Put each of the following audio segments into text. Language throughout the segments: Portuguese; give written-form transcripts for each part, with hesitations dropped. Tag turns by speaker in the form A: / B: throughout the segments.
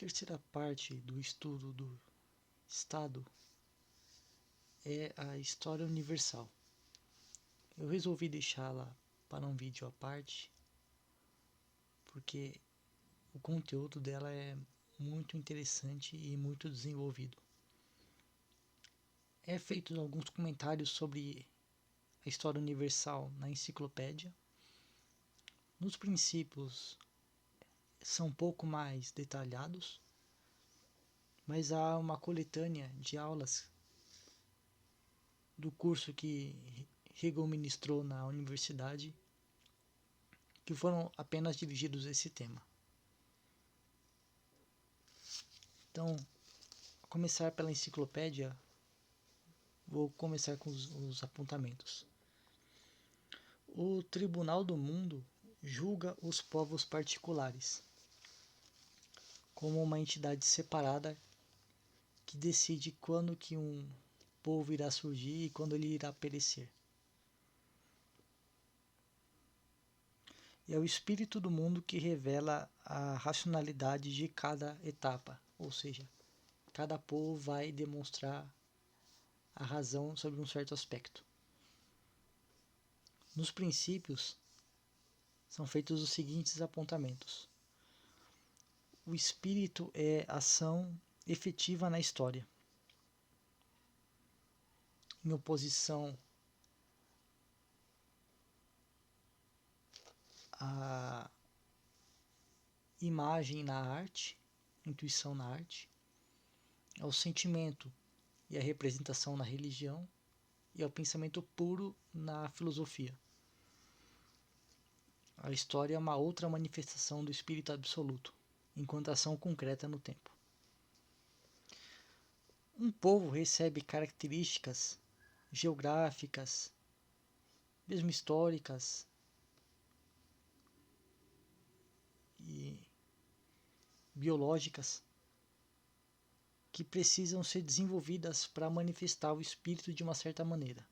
A: terceira parte do estudo do Estado é a história universal. Eu resolvi deixá-la para um vídeo à parte, porque o conteúdo dela é muito interessante e muito desenvolvido. É feito alguns comentários sobre a história universal na enciclopédia. Nos princípios são um pouco mais detalhados, mas há uma coletânea de aulas do curso que Hegel ministrou na universidade que foram apenas dirigidos a esse tema. Então, a começar pela enciclopédia, vou começar com os apontamentos. O Tribunal do Mundo julga os povos particulares como uma entidade separada que decide quando que um povo irá surgir e quando ele irá perecer. É o espírito do mundo que revela a racionalidade de cada etapa, ou seja, cada povo vai demonstrar a razão sobre um certo aspecto. Nos princípios são feitos os seguintes apontamentos. O espírito é ação efetiva na história, em oposição à imagem na arte, intuição na arte, ao sentimento e à representação na religião e ao pensamento puro na filosofia. A história é uma outra manifestação do espírito absoluto, enquanto ação concreta no tempo. Um povo recebe características geográficas, mesmo históricas e biológicas que precisam ser desenvolvidas para manifestar o espírito de uma certa maneira.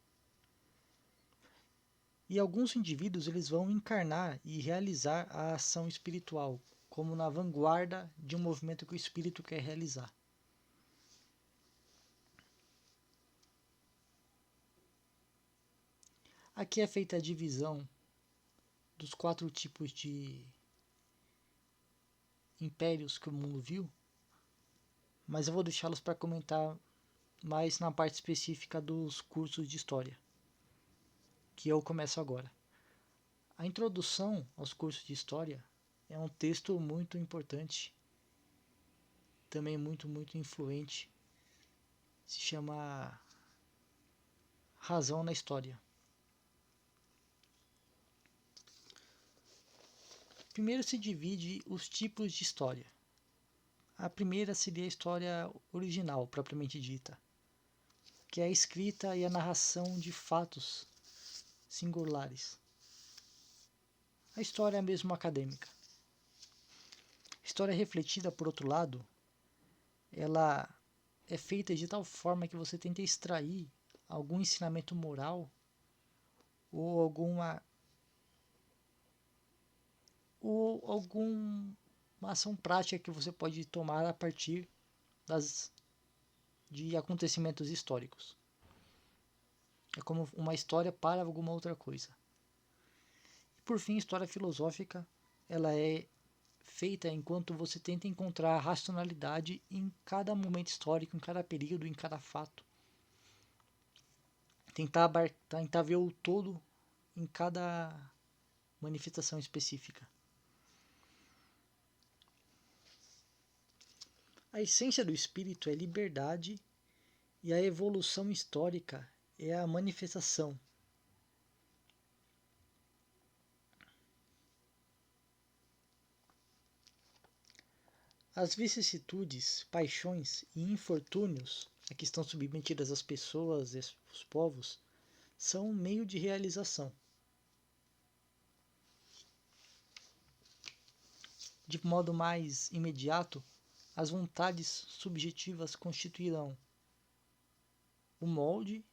A: E alguns indivíduos eles vão encarnar e realizar a ação espiritual, como na vanguarda de um movimento que o espírito quer realizar. Aqui é feita a divisão dos 4 tipos de impérios que o mundo viu, mas eu vou deixá-los para comentar mais na parte específica dos cursos de história, que eu começo agora. A introdução aos cursos de história é um texto muito importante, também muito influente. Se chama Razão na História. Primeiro se divide os tipos de história. A primeira seria a história original, propriamente dita, que é a escrita e a narração de fatos singulares. A história é mesmo acadêmica. A história refletida, por outro lado, ela é feita de tal forma que você tenta extrair algum ensinamento moral ou alguma ação prática que você pode tomar a partir de acontecimentos históricos. É como uma história para alguma outra coisa. E por fim, a história filosófica, ela é feita enquanto você tenta encontrar a racionalidade em cada momento histórico, em cada período, em cada fato. Tentar ver o todo em cada manifestação específica. A essência do espírito é liberdade e a evolução histórica é a manifestação. As vicissitudes, paixões e infortúnios a que estão submetidas as pessoas e os povos são um meio de realização. De modo mais imediato, as vontades subjetivas constituirão o molde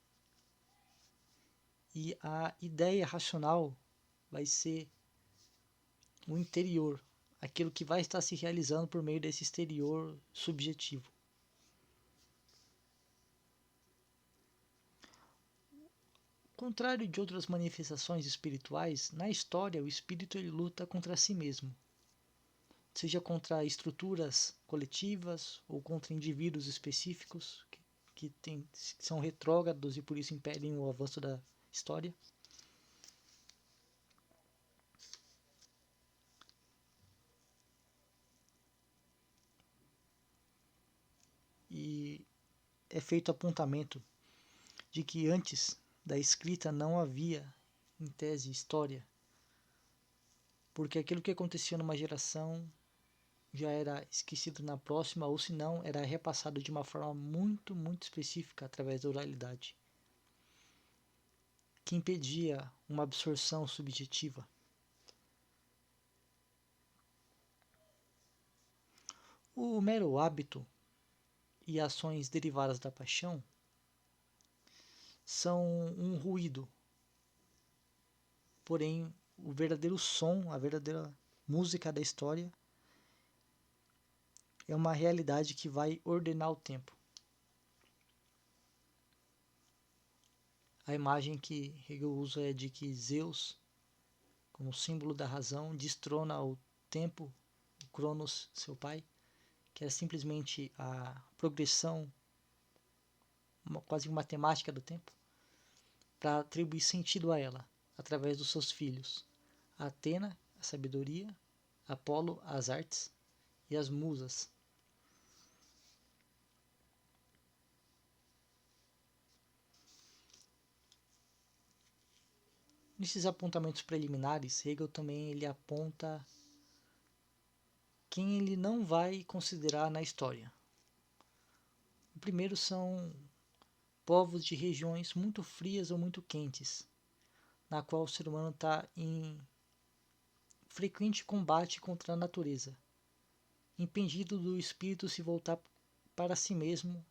A: e a ideia racional vai ser o interior, aquilo que vai estar se realizando por meio desse exterior subjetivo. Ao contrário de outras manifestações espirituais, na história o espírito ele luta contra si mesmo, seja contra estruturas coletivas ou contra indivíduos específicos que são retrógrados e por isso impedem o avanço da história. E é feito apontamento de que antes da escrita não havia, em tese, história, porque aquilo que acontecia numa geração já era esquecido na próxima, ou se não, era repassado de uma forma muito, muito específica através da oralidade, que impedia uma absorção subjetiva. O mero hábito e ações derivadas da paixão são um ruído, porém o verdadeiro som, a verdadeira música da história é uma realidade que vai ordenar o tempo. A imagem que Hegel usa é de que Zeus, como símbolo da razão, destrona o tempo, o Cronos, seu pai, que é simplesmente a progressão quase matemática do tempo, para atribuir sentido a ela, através dos seus filhos. A Atena, a sabedoria, Apolo, as artes e as musas. Nesses apontamentos preliminares, Hegel também ele aponta quem ele não vai considerar na história. O primeiro são povos de regiões muito frias ou muito quentes, na qual o ser humano está em frequente combate contra a natureza, impedido do espírito se voltar para si mesmo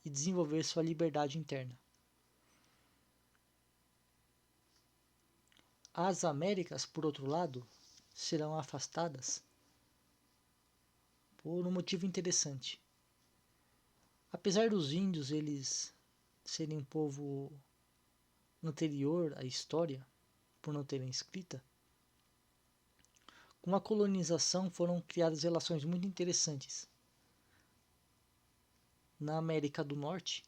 A: e desenvolver sua liberdade interna. As Américas, por outro lado, serão afastadas por um motivo interessante. Apesar dos índios eles serem um povo anterior à história, por não terem escrita, com a colonização foram criadas relações muito interessantes. Na América do Norte,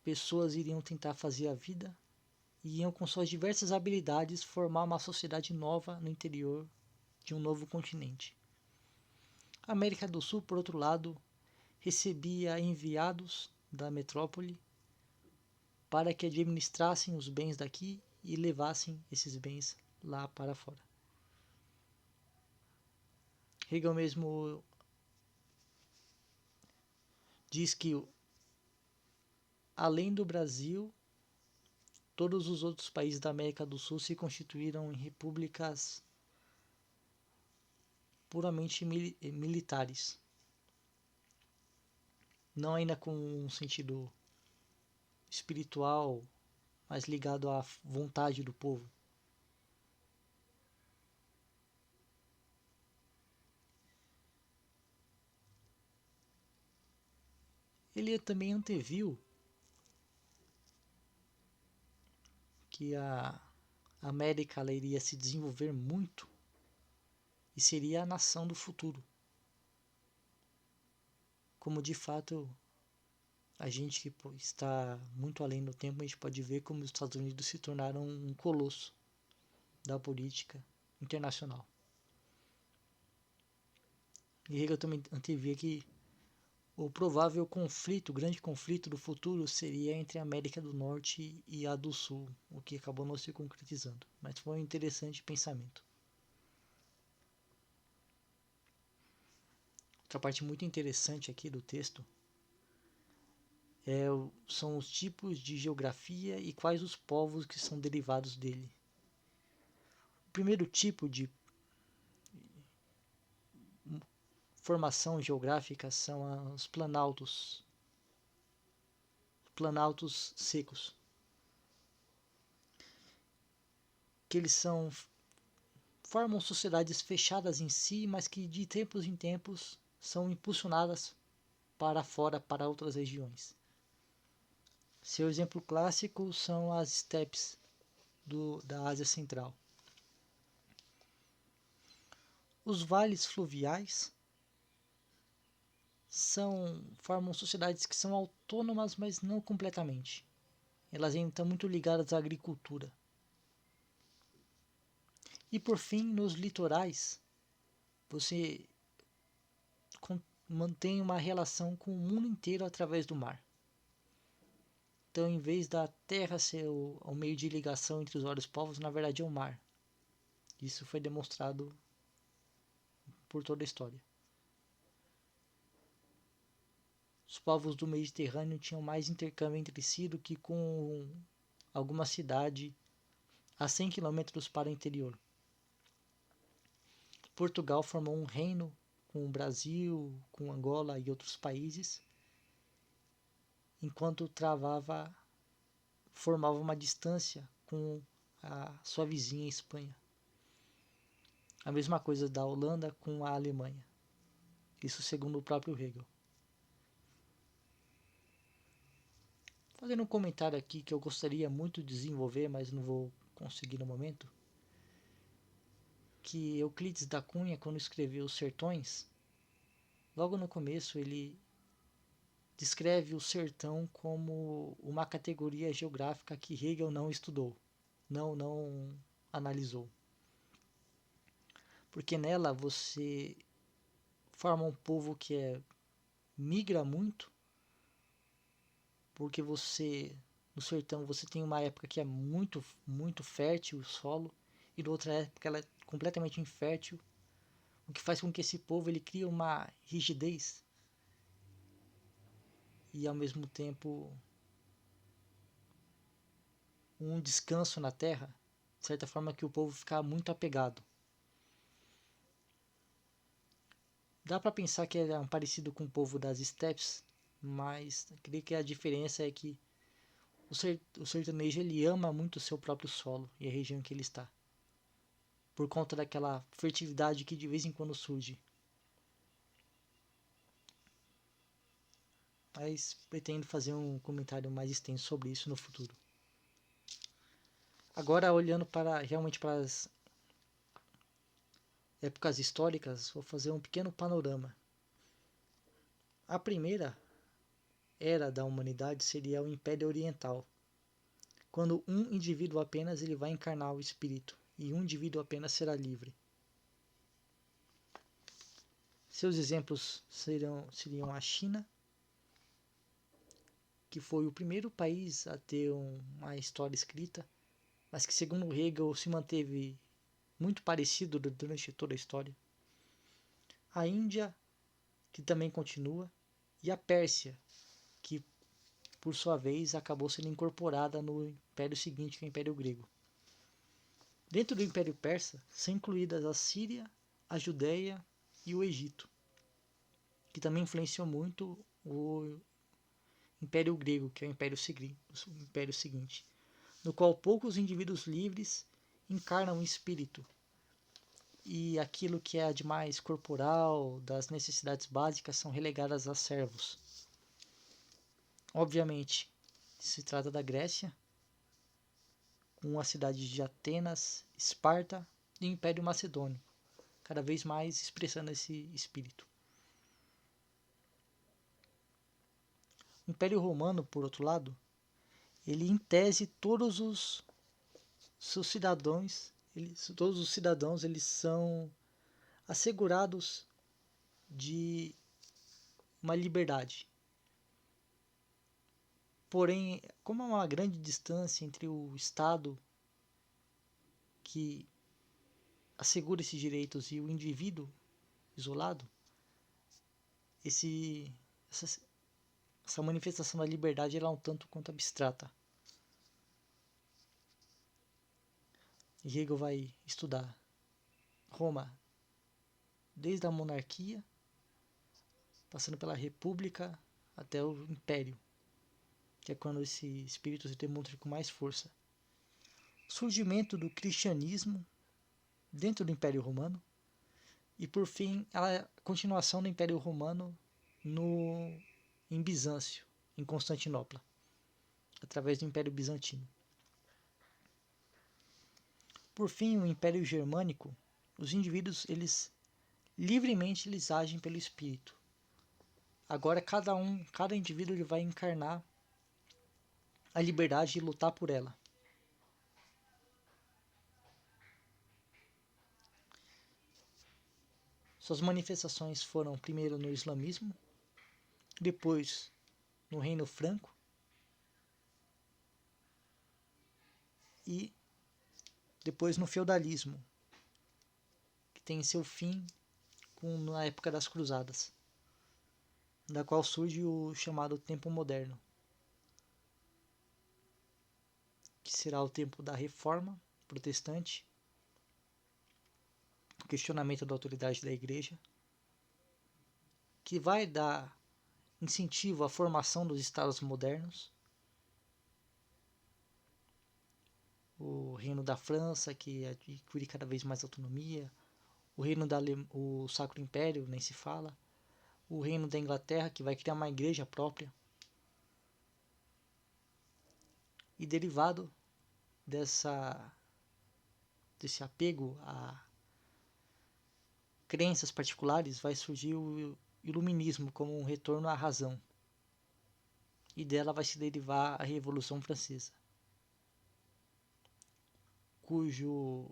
A: pessoas iriam tentar fazer a vida e iam com suas diversas habilidades formar uma sociedade nova no interior de um novo continente. A América do Sul, por outro lado, recebia enviados da metrópole para que administrassem os bens daqui e levassem esses bens lá para fora. Hegel mesmo diz que, além do Brasil, todos os outros países da América do Sul se constituíram em repúblicas puramente militares. Não ainda com um sentido espiritual, mas ligado à vontade do povo. Ele também anteviu que a América ela iria se desenvolver muito e seria a nação do futuro. Como de fato a gente que está muito além do tempo, a gente pode ver como os Estados Unidos se tornaram um colosso da política internacional. E Hegel também antevia que o provável conflito, o grande conflito do futuro seria entre a América do Norte e a do Sul, o que acabou não se concretizando, mas foi um interessante pensamento. Outra parte muito interessante aqui do texto são os tipos de geografia e quais os povos que são derivados dele. O primeiro tipo de formação geográfica são os planaltos secos, que eles são formam sociedades fechadas em si, mas que de tempos em tempos são impulsionadas para fora, para outras regiões. Seu exemplo clássico são as estepes da Ásia Central. Os vales fluviais formam sociedades que são autônomas, mas não completamente. Elas ainda estão muito ligadas à agricultura. E por fim, nos litorais, você mantém uma relação com o mundo inteiro através do mar. Então, em vez da terra ser o meio de ligação entre os vários povos, na verdade é o mar. Isso foi demonstrado por toda a história. Os povos do Mediterrâneo tinham mais intercâmbio entre si do que com alguma cidade a 100 quilômetros para o interior. Portugal formou um reino com o Brasil, com Angola e outros países, enquanto formava uma distância com a sua vizinha Espanha. A mesma coisa da Holanda com a Alemanha. Isso segundo o próprio Hegel. Fazendo um comentário aqui que eu gostaria muito de desenvolver, mas não vou conseguir no momento, que Euclides da Cunha, quando escreveu Os Sertões, logo no começo ele descreve o sertão como uma categoria geográfica que Hegel não estudou, não analisou. Porque nela você forma um povo que migra muito, porque no sertão você tem uma época que é muito, muito fértil o solo, e na outra época ela é completamente infértil, o que faz com que esse povo ele crie uma rigidez e ao mesmo tempo um descanso na terra, de certa forma que o povo fica muito apegado. Dá para pensar que é um parecido com o povo das estepes, mas creio que a diferença é que o sertanejo ele ama muito o seu próprio solo e a região que ele está, por conta daquela fertilidade que de vez em quando surge. Mas pretendo fazer um comentário mais extenso sobre isso no futuro. Agora, olhando realmente para as épocas históricas, vou fazer um pequeno panorama. A primeira era da humanidade seria o Império Oriental, quando um indivíduo apenas ele vai encarnar o espírito e um indivíduo apenas será livre. Seus exemplos seriam a China, que foi o primeiro país a ter uma história escrita, mas que segundo Hegel se manteve muito parecido durante toda a história. A Índia, que também continua, e a Pérsia, que por sua vez acabou sendo incorporada no império seguinte, que é o Império Grego. Dentro do Império Persa são incluídas a Síria, a Judéia e o Egito, que também influenciou muito o Império Grego, que é o Império seguinte, no qual poucos indivíduos livres encarnam o espírito, e aquilo que é de mais corporal, das necessidades básicas, são relegadas a servos. Obviamente, se trata da Grécia, com as cidades de Atenas, Esparta e o Império Macedônio, cada vez mais expressando esse espírito. O Império Romano, por outro lado, ele em tese todos os seus cidadãos, eles são assegurados de uma liberdade. Porém, como há uma grande distância entre o Estado que assegura esses direitos e o indivíduo isolado, essa manifestação da liberdade ela é um tanto quanto abstrata. E Hegel vai estudar Roma desde a monarquia, passando pela república até o império, que é quando esse espírito se demonstra com mais força. O surgimento do cristianismo dentro do Império Romano, e por fim a continuação do Império Romano em Bizâncio, em Constantinopla, através do Império Bizantino. Por fim, o Império Germânico, os indivíduos livremente eles agem pelo espírito. Agora cada indivíduo ele vai encarnar a liberdade de lutar por ela. Suas manifestações foram primeiro no islamismo, depois no Reino Franco e depois no feudalismo, que tem seu fim na época das Cruzadas, da qual surge o chamado tempo moderno, que será o tempo da Reforma Protestante, o questionamento da autoridade da Igreja, que vai dar incentivo à formação dos Estados modernos, o Reino da França, que adquire cada vez mais autonomia, o Sacro Império, nem se fala, o Reino da Inglaterra, que vai criar uma igreja própria, e derivado desse apego a crenças particulares, vai surgir o Iluminismo como um retorno à razão, e dela vai se derivar a Revolução Francesa, cujo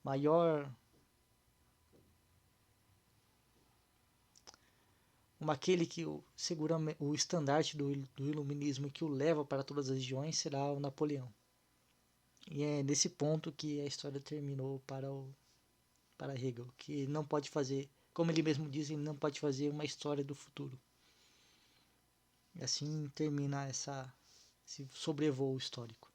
A: maior aquele que segura o estandarte do iluminismo e que o leva para todas as regiões será o Napoleão. E é nesse ponto que a história terminou para Hegel, que não pode fazer, como ele mesmo diz, ele não pode fazer uma história do futuro. E assim termina esse sobrevoo histórico.